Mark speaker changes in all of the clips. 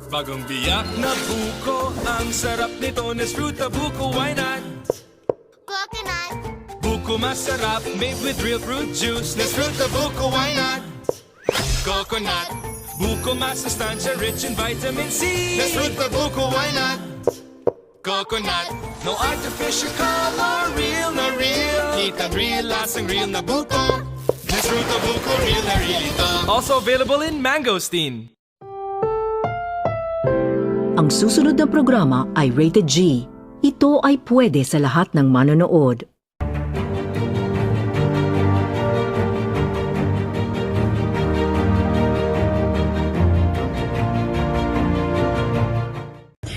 Speaker 1: Bagong biyak na buko, ang sarap nito, Nes fruit na buko, why not?
Speaker 2: Coconut,
Speaker 1: Buko masarap, made with real fruit juice, Nes fruit na buko, why not? Coconut, buko masustansya, rich in vitamin C, Nes fruit na buko, why not? Coconut, no artificial color, real na real, kitang real, lasang real na buko, Nes fruit na buko, real na real ito. Also available in mangosteen.
Speaker 3: Ang susunod na programa ay Rated G. Ito ay pwede sa lahat ng manonood.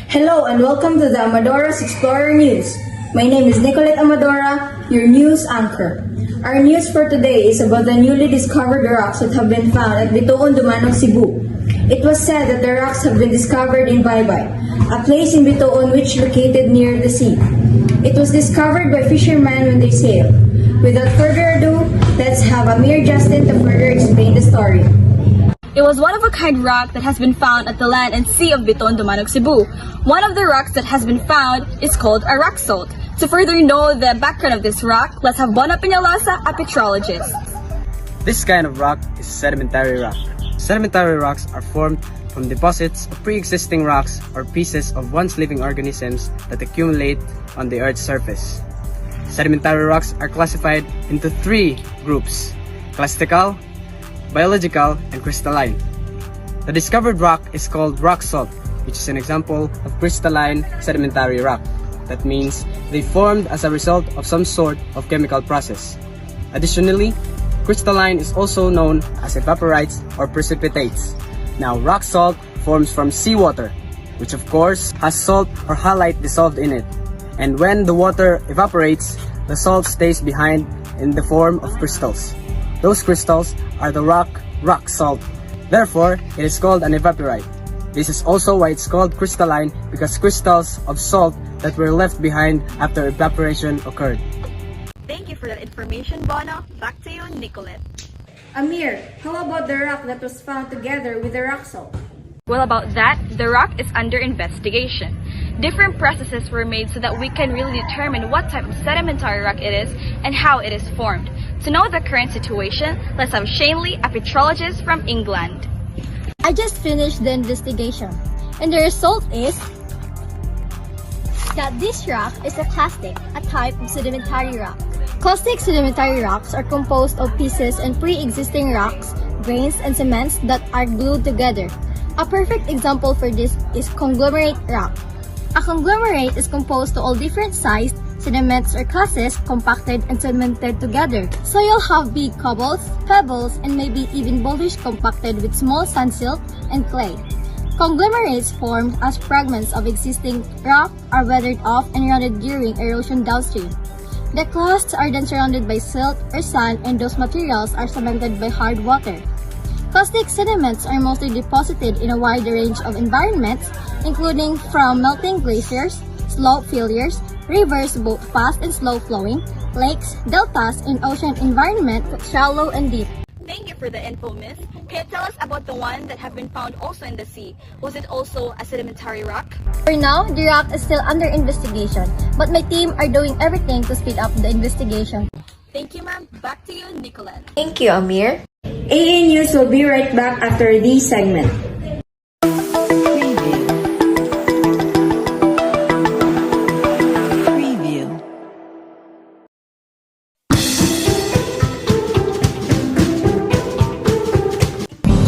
Speaker 4: Hello and welcome to the Amadora's Explorer News. My name is Nicolette Amadora, your news anchor. Our news for today is about the newly discovered rocks that have been found at Bitoon, Dumanog, Cebu. It was said that the rocks have been discovered in Baybay, a place in Bitoon which located near the sea. It was discovered by fishermen when they sailed. Without further ado, let's have Amir Justin to further explain the story.
Speaker 5: It was one-of-a-kind rock that has been found at the land and sea of Bitoon, Dumanog, Cebu. One of the rocks that has been found is called a rock salt. To further know the background of this rock, let's have Bona Peñalosa, a petrologist.
Speaker 6: This kind of rock is sedimentary rock. Sedimentary rocks are formed from deposits of pre-existing rocks or pieces of once living organisms that accumulate on the Earth's surface. Sedimentary rocks are classified into three groups: clastical, biological, and crystalline. The discovered rock is called rock salt, which is an example of crystalline sedimentary rock. That means they formed as a result of some sort of chemical process. Additionally, crystalline is also known as evaporites or precipitates. Now, rock salt forms from seawater, which of course has salt or halite dissolved in it. And when the water evaporates, the salt stays behind in the form of crystals. Those crystals are the rock salt. Therefore, it is called an evaporite. This is also why it's called crystalline, because crystals of salt that were left behind after evaporation occurred.
Speaker 5: Thank you for that information, Bona. Back to you, Nicolette.
Speaker 4: Amir, how about the rock that was found together with the rock salt?
Speaker 5: Well, about that, the rock is under investigation. Different processes were made so that we can really determine what type of sedimentary rock it is and how it is formed. To know the current situation, let's have Shane Lee, a petrologist from England.
Speaker 7: I just finished the investigation, and the result is that this rock is a clastic, a type of sedimentary rock. Clastic sedimentary rocks are composed of pieces and pre-existing rocks, grains, and cements that are glued together. A perfect example for this is conglomerate rock. A conglomerate is composed to all different sized sediments or classes compacted and cemented together. So you'll have big cobbles, pebbles, and maybe even boulders compacted with small sand silt and clay. Conglomerates formed as fragments of existing rock are weathered off and eroded during erosion downstream. The clasts are then surrounded by silt or sand, and those materials are cemented by hard water. Clastic sediments are mostly deposited in a wide range of environments, including from melting glaciers, slope failures, rivers both fast and slow flowing, lakes, deltas, and ocean environment shallow and deep.
Speaker 5: Thank you for the info, Miss. Can you tell us about the one that have been found also in the sea? Was it also a sedimentary rock?
Speaker 7: For now, the rock is still under investigation, but my team are doing everything to speed up the investigation.
Speaker 5: Thank you, ma'am. Back to you, Nicolette.
Speaker 2: thank you, Amir.
Speaker 4: AA News will be right back after this segment.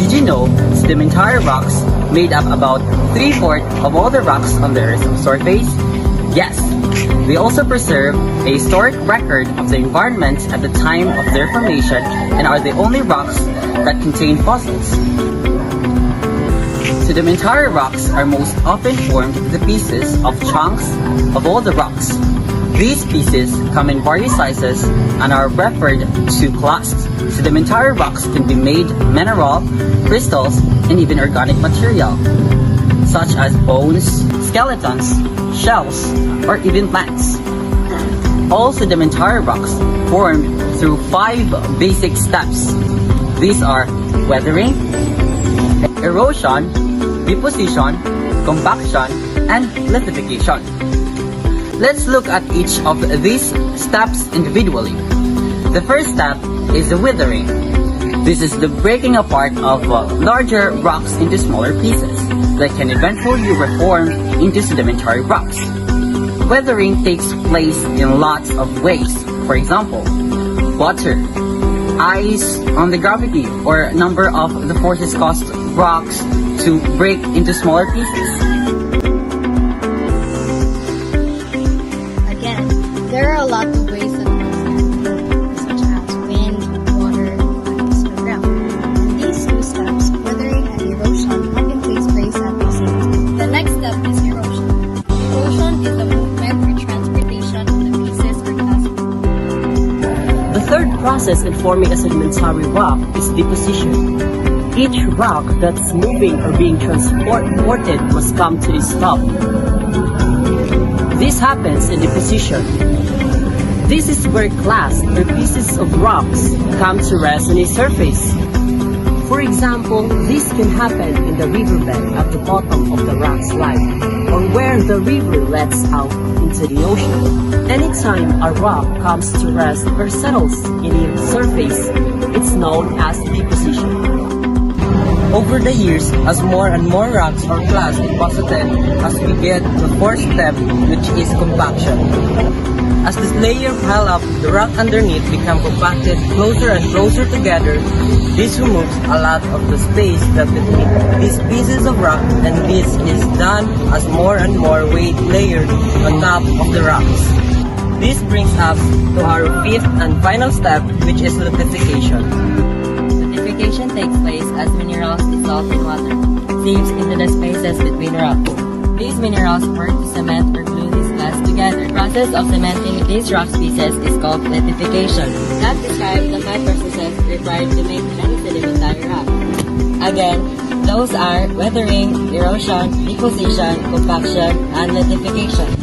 Speaker 6: Did you know sedimentary rocks made up about 3/4 of all the rocks on the Earth's surface? Yes, they also preserve a historic record of the environment at the time of their formation and are the only rocks that contain fossils. Sedimentary rocks are most often formed with the pieces of chunks of all the rocks. These pieces come in various sizes and are referred to clasts. Sedimentary rocks can be made mineral, crystals, and even organic material, such as bones, skeletons, shells, or even plants. All sedimentary rocks form through 5 basic steps. These are weathering, erosion,
Speaker 8: deposition, compaction, and lithification. Let's look at each of these steps individually. The first step is the withering. This is the breaking apart of larger rocks into smaller pieces that can eventually reform into sedimentary rocks. Weathering takes place in lots of ways. For example, water, ice on the gravity, or a number of the forces cause rocks to break into smaller pieces.
Speaker 7: Again, there are a lot of ways that such as wind, water, ice, or ground. These two steps, weathering and erosion, often takes place at the same time. The next step is erosion. Erosion is the movement or transportation of the pieces or classes.
Speaker 9: The third process in forming a sedimentary rock is deposition. Each rock that's moving or being transported must come to a stop. This happens in deposition. This is where clasts or pieces of rocks come to rest on a surface. For example, this can happen in the riverbed at the bottom of the rock slide, or where the river lets out into the ocean. Anytime a rock comes to rest or settles in a surface, it's known as deposition.
Speaker 8: Over the years, as more and more rocks or clasts deposited, as we get the fourth step, which is compaction. As this layer pile up, the rock underneath become compacted closer and closer together. This removes a lot of the space that between these pieces of rock, and this is done as more and more weight layered on top of the rocks. This brings us to our fifth and final step, which is lithification.
Speaker 10: Lithification takes place as minerals dissolve in water, seeps into the spaces between rocks. These minerals work to cement or glue these glass together. The process of cementing these rock pieces is called lithification. That describes the 5 processes required to make any sedimentary rock. Again, those are weathering, erosion, deposition, compaction, and lithification.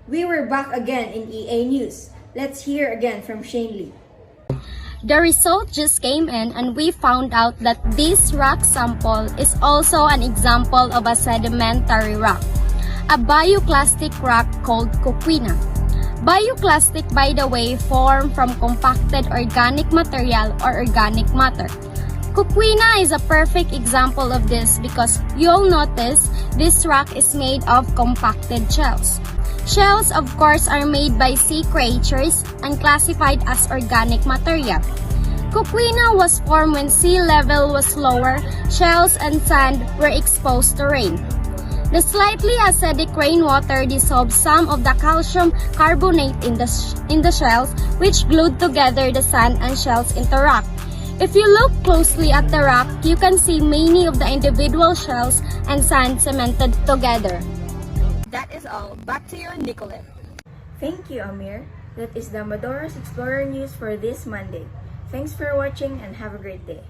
Speaker 4: We were back again in EA News. Let's hear again from Shane Lee.
Speaker 7: The result just came in and we found out that this rock sample is also an example of a sedimentary rock, a bioclastic rock called coquina. Bioclastic, by the way, form from compacted organic material or organic matter. Coquina is a perfect example of this because you'll notice this rock is made of compacted shells. Shells, of course, are made by sea creatures and classified as organic material. Coquina was formed when sea level was lower, shells and sand were exposed to rain. The slightly acidic rainwater dissolved some of the calcium carbonate in the shells, which glued together the sand and shells into rock. If you look closely at the rock, you can see many of the individual shells and sand cemented together.
Speaker 5: That is all. Back to you, Nicolette.
Speaker 4: Thank you, Amir. That is the Madora's Explorer News for this Monday. Thanks for watching and have a great day.